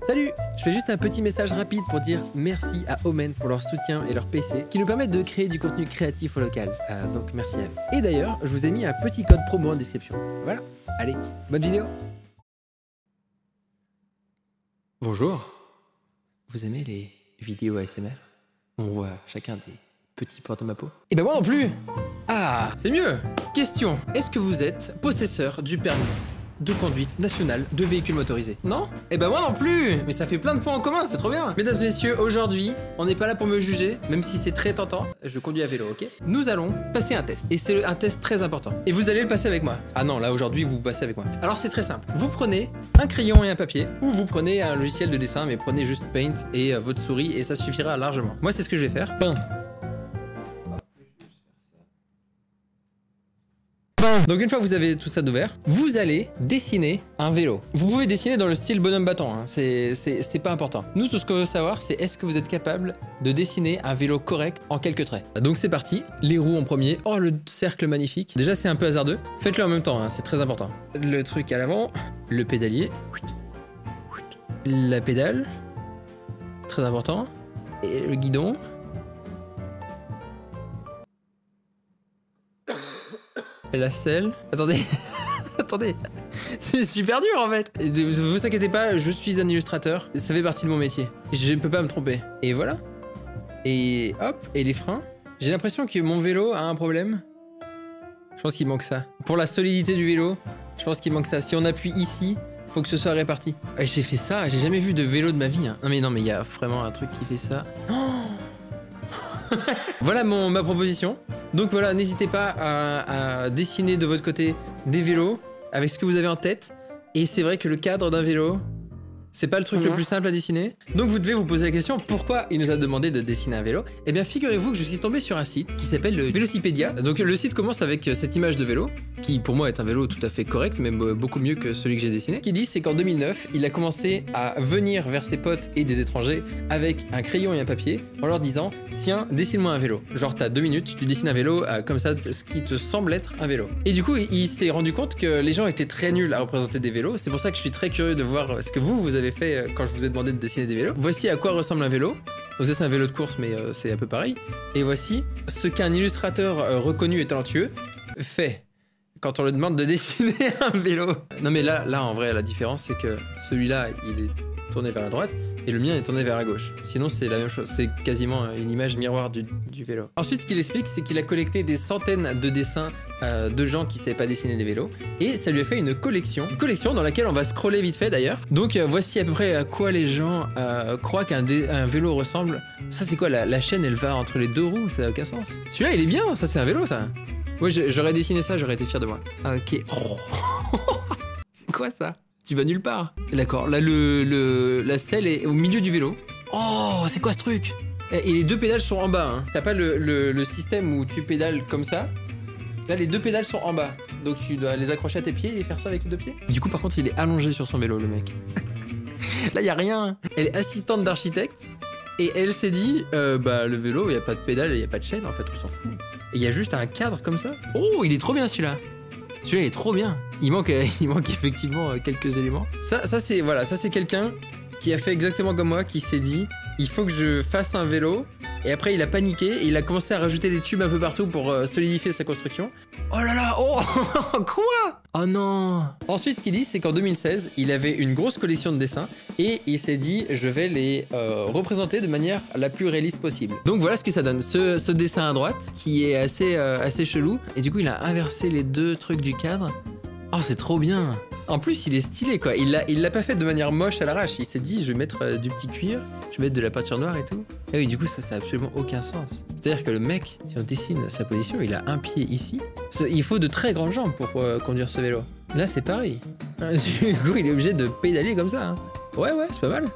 Salut! Je fais juste un petit message rapide pour dire merci à Omen pour leur soutien et leur PC qui nous permettent de créer du contenu créatif au local. Donc merci à eux. Et d'ailleurs, je vous ai mis un petit code promo en description. Voilà. Allez, bonne vidéo! Bonjour. Vous aimez les vidéos ASMR? On voit chacun des petits pores de ma peau. Et ben moi non plus! Ah, c'est mieux! Question, est-ce que vous êtes possesseur du permis de conduite nationale de véhicules motorisés? Non? Eh ben moi non plus! Mais ça fait plein de points en commun, c'est trop bien! Mesdames et messieurs, aujourd'hui, on n'est pas là pour me juger, même si c'est très tentant, je conduis à vélo, ok? Nous allons passer un test, et c'est un test très important. Et vous allez le passer avec moi. Ah non, là aujourd'hui, vous passez avec moi. Alors c'est très simple. Vous prenez un crayon et un papier, ou vous prenez un logiciel de dessin, mais prenez juste Paint et votre souris, et ça suffira largement. Moi, c'est ce que je vais faire. Pain. Donc une fois que vous avez tout ça d'ouvert, vous allez dessiner un vélo. Vous pouvez dessiner dans le style bonhomme bâton, hein. C'est pas important. Nous, tout ce qu'on veut savoir, c'est est-ce que vous êtes capable de dessiner un vélo correct en quelques traits. Donc c'est parti, les roues en premier. Oh, le cercle magnifique. Déjà, c'est un peu hasardeux. Faites-le en même temps, hein, c'est très important. Le truc à l'avant, le pédalier, la pédale, très important, et le guidon. La selle. Attendez. Attendez. C'est super dur en fait. Ne vous inquiétez pas, je suis un illustrateur. Ça fait partie de mon métier. Je ne peux pas me tromper. Et voilà. Et hop. Et les freins. J'ai l'impression que mon vélo a un problème. Je pense qu'il manque ça. Pour la solidité du vélo, je pense qu'il manque ça. Si on appuie ici, faut que ce soit réparti. J'ai fait ça. J'ai jamais vu de vélo de ma vie. Hein. Non mais il y a vraiment un truc qui fait ça. Oh. Voilà ma proposition. Donc voilà, n'hésitez pas à dessiner de votre côté des vélos avec ce que vous avez en tête. Et c'est vrai que le cadre d'un vélo, c'est pas le truc le plus simple à dessiner. Donc vous devez vous poser la question, pourquoi il nous a demandé de dessiner un vélo? Eh bien figurez-vous que je suis tombé sur un site qui s'appelle le Vélocipédia. Donc le site commence avec cette image de vélo, qui pour moi est un vélo tout à fait correct, même beaucoup mieux que celui que j'ai dessiné. Ce qu'il dit, c'est qu'en 2009, il a commencé à venir vers ses potes et des étrangers avec un crayon et un papier en leur disant, tiens, dessine-moi un vélo. Genre t'as 2 minutes, tu dessines un vélo comme ça, ce qui te semble être un vélo. Et du coup, il s'est rendu compte que les gens étaient très nuls à représenter des vélos. C'est pour ça que je suis très curieux de voir ce que vous avez fait quand je vous ai demandé de dessiner des vélos. Voici à quoi ressemble un vélo. Donc ça c'est un vélo de course, mais c'est un peu pareil. Et voici ce qu'un illustrateur reconnu et talentueux fait quand on lui demande de dessiner un vélo. Non mais là en vrai la différence c'est que celui-là il est tourné vers la droite et le mien est tourné vers la gauche. Sinon c'est la même chose, c'est quasiment une image miroir du vélo. Ensuite ce qu'il explique c'est qu'il a collecté des centaines de dessins de gens qui ne savaient pas dessiner les vélos et ça lui a fait une collection dans laquelle on va scroller vite fait d'ailleurs. Donc voici à peu près à quoi les gens croient qu'un vélo ressemble. Ça c'est quoi, la chaîne elle va entre les deux roues, ça n'a aucun sens. Celui-là il est bien, ça c'est un vélo ça. Ouais, j'aurais dessiné ça, j'aurais été fier de moi. Ah, ok. Oh. C'est quoi ça? Tu vas nulle part. D'accord, là la selle est au milieu du vélo. Oh, c'est quoi ce truc? Et les deux pédales sont en bas. Hein. T'as pas le système où tu pédales comme ça. Là, les deux pédales sont en bas. Donc tu dois les accrocher à tes pieds et faire ça avec les deux pieds. Du coup, par contre, il est allongé sur son vélo, le mec. Là, y a rien. Elle est assistante d'architecte. Et elle s'est dit, le vélo, il n'y a pas de pédale, il n'y a pas de chaîne, en fait, on s'en fout. Et il y a juste un cadre comme ça. Oh, il est trop bien celui-là. Celui-là, il est trop bien. Il manque effectivement quelques éléments. Ça c'est quelqu'un qui a fait exactement comme moi, qui s'est dit, il faut que je fasse un vélo. Et après, il a paniqué et il a commencé à rajouter des tubes un peu partout pour solidifier sa construction. Oh là là, oh. Quoi? Oh non. Ensuite, ce qu'il dit, c'est qu'en 2016, il avait une grosse collection de dessins et il s'est dit, je vais les représenter de manière la plus réaliste possible. Donc voilà ce que ça donne. Ce dessin à droite, qui est assez chelou. Et du coup, il a inversé les deux trucs du cadre. Oh, c'est trop bien. En plus, il est stylé, quoi. Il l'a pas fait de manière moche à l'arrache. Il s'est dit, je vais mettre du petit cuir, je vais mettre de la peinture noire et tout. Et oui, du coup, ça a absolument aucun sens. C'est-à-dire que le mec, si on dessine sa position, il a un pied ici. Il faut de très grandes jambes pour conduire ce vélo. Là, c'est pareil. Du coup, il est obligé de pédaler comme ça. Hein. Ouais, c'est pas mal.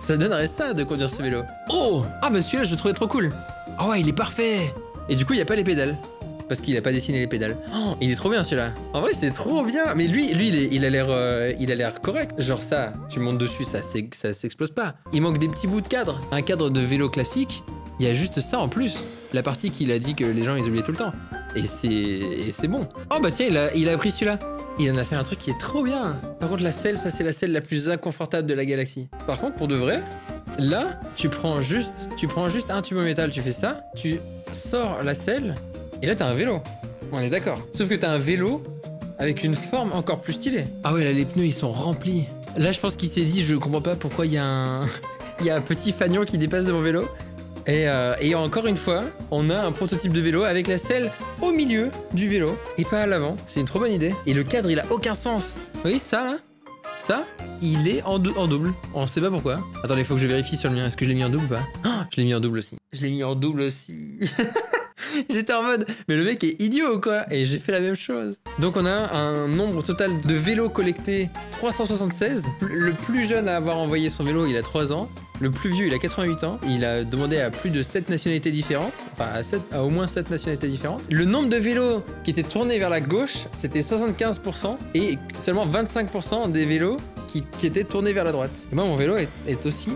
Ça donnerait ça de conduire ce vélo. Oh! Ah, bah celui-là, je le trouvais trop cool. Ah ouais, il est parfait. Et du coup, il n'y a pas les pédales. Parce qu'il a pas dessiné les pédales. Oh, il est trop bien celui-là. En vrai, c'est trop bien. Mais lui, il a l'air correct. Genre ça, tu montes dessus, ça s'explose pas. Il manque des petits bouts de cadre. Un cadre de vélo classique, il y a juste ça en plus. La partie qu'il a dit que les gens ils oubliaient tout le temps. Et c'est bon. Oh bah tiens, il a pris celui-là. Il en a fait un truc qui est trop bien. Par contre, la selle, ça c'est la selle la plus inconfortable de la galaxie. Par contre, pour de vrai, là, tu prends juste un tube en métal, tu fais ça, tu sors la selle, et là t'as un vélo. On est d'accord. Sauf que t'as un vélo avec une forme encore plus stylée. Ah ouais, là les pneus ils sont remplis. Là je pense qu'il s'est dit, je comprends pas pourquoi il y a un petit fanion qui dépasse de mon vélo. Et encore une fois, on a un prototype de vélo avec la selle au milieu du vélo et pas à l'avant. C'est une trop bonne idée. Et le cadre il a aucun sens. Vous voyez ça là? Ça, il est en double. On sait pas pourquoi. Attendez, faut que je vérifie sur le mien. Est-ce que je l'ai mis en double ou pas? Oh, je l'ai mis en double aussi. Je l'ai mis en double aussi. J'étais en mode, mais le mec est idiot ou quoi? Et j'ai fait la même chose. Donc on a un nombre total de vélos collectés 376. Le plus jeune à avoir envoyé son vélo, il a 3 ans. Le plus vieux, il a 88 ans. Il a demandé à plus de 7 nationalités différentes. Enfin, à au moins 7 nationalités différentes. Le nombre de vélos qui étaient tournés vers la gauche, c'était 75%. Et seulement 25% des vélos qui étaient tournés vers la droite. Et moi, mon vélo est aussi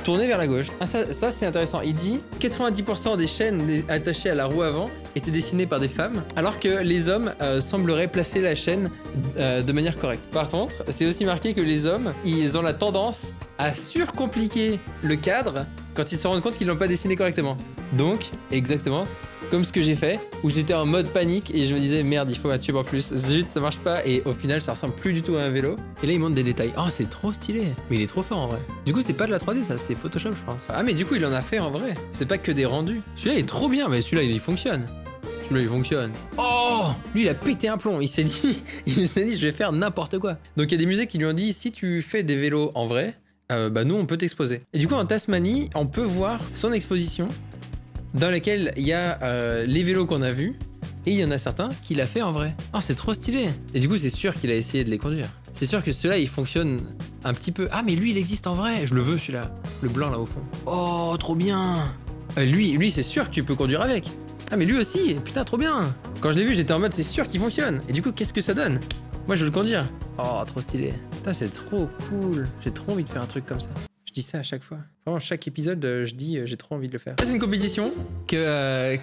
tourné vers la gauche. Ah, ça c'est intéressant. Il dit 90% des chaînes attachées à la roue avant étaient dessinées par des femmes, alors que les hommes sembleraient placer la chaîne de manière correcte. Par contre, c'est aussi marqué que les hommes, ils ont la tendance à surcompliquer le cadre quand ils se rendent compte qu'ils l'ont pas dessiné correctement. Donc, exactement comme ce que j'ai fait, où j'étais en mode panique et je me disais merde, il faut un tube en plus, zut, ça marche pas, et au final ça ressemble plus du tout à un vélo. Et là il montre des détails. Oh, c'est trop stylé, mais il est trop fort en vrai. Du coup c'est pas de la 3D ça, c'est Photoshop je pense. Ah mais du coup il en a fait en vrai, c'est pas que des rendus. Celui-là il est trop bien, mais celui-là il fonctionne. Celui-là il fonctionne. Oh, lui il a pété un plomb, il s'est dit je vais faire n'importe quoi. Donc il y a des musées qui lui ont dit si tu fais des vélos en vrai, bah nous on peut t'exposer. Et du coup en Tasmanie on peut voir son exposition dans laquelle il y a les vélos qu'on a vus, et il y en a certains qu'il a fait en vrai. Oh, c'est trop stylé. Et du coup, c'est sûr qu'il a essayé de les conduire. C'est sûr que celui-là, il fonctionne un petit peu. Ah, mais lui, il existe en vrai. Je le veux, celui-là. Le blanc, là, au fond. Oh, trop bien. Lui, c'est sûr que tu peux conduire avec. Ah, mais lui aussi. Putain, trop bien. Quand je l'ai vu, j'étais en mode, c'est sûr qu'il fonctionne. Et du coup, qu'est-ce que ça donne? Moi, je veux le conduire. Oh, trop stylé. Putain, c'est trop cool. J'ai trop envie de faire un truc comme ça. Je dis ça à chaque fois. Vraiment, chaque épisode, je dis j'ai trop envie de le faire. C'est une compétition que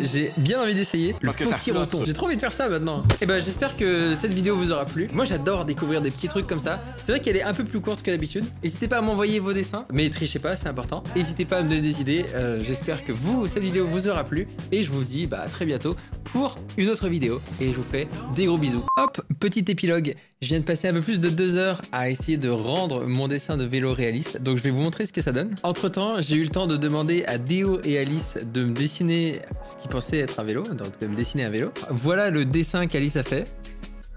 j'ai bien envie d'essayer. Le potiroton. J'ai trop envie de faire ça maintenant. Et ben j'espère que cette vidéo vous aura plu. Moi j'adore découvrir des petits trucs comme ça. C'est vrai qu'elle est un peu plus courte que d'habitude. N'hésitez pas à m'envoyer vos dessins, mais trichez pas, c'est important. N'hésitez pas à me donner des idées. J'espère que cette vidéo vous aura plu. Et je vous dis à très bientôt pour une autre vidéo. Et je vous fais des gros bisous. Hop, petit épilogue. Je viens de passer un peu plus de 2 heures à essayer de rendre mon dessin de vélo réaliste. Donc je vais vous montrer ce que ça donne. Entre temps, j'ai eu le temps de demander à Déo et Alice de me dessiner ce qu'ils pensaient être un vélo, donc de me dessiner un vélo. Voilà le dessin qu'Alice a fait.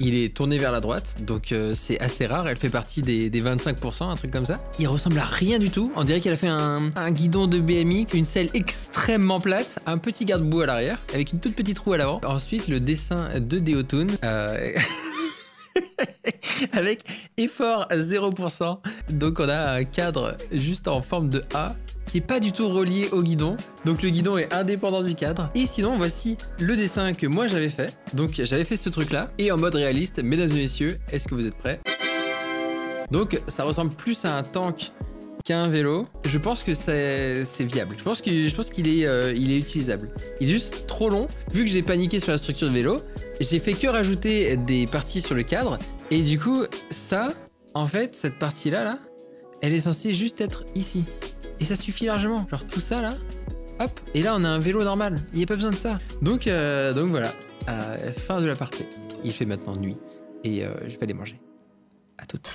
Il est tourné vers la droite, donc c'est assez rare. Elle fait partie des 25%, un truc comme ça. Il ressemble à rien du tout. On dirait qu'elle a fait un guidon de BMX, une selle extrêmement plate, un petit garde-boue à l'arrière, avec une toute petite roue à l'avant. Ensuite, le dessin de Déotoon. Avec effort 0%. Donc on a un cadre juste en forme de A qui est pas du tout relié au guidon. Donc le guidon est indépendant du cadre. Et sinon voici le dessin que moi j'avais fait. Donc j'avais fait ce truc là et en mode réaliste. Mesdames et messieurs, est-ce que vous êtes prêts? Donc ça ressemble plus à un tank qu'à un vélo. Je pense que c'est viable. Je pense qu'il est utilisable. Il est juste trop long. Vu que j'ai paniqué sur la structure de vélo, j'ai fait que rajouter des parties sur le cadre. Et du coup, ça, en fait, cette partie-là, là, elle est censée juste être ici. Et ça suffit largement. Genre tout ça, là, hop. Et là, on a un vélo normal. Il n'y a pas besoin de ça. Donc voilà. Fin de la partie. Il fait maintenant nuit. Et je vais aller manger. À toutes.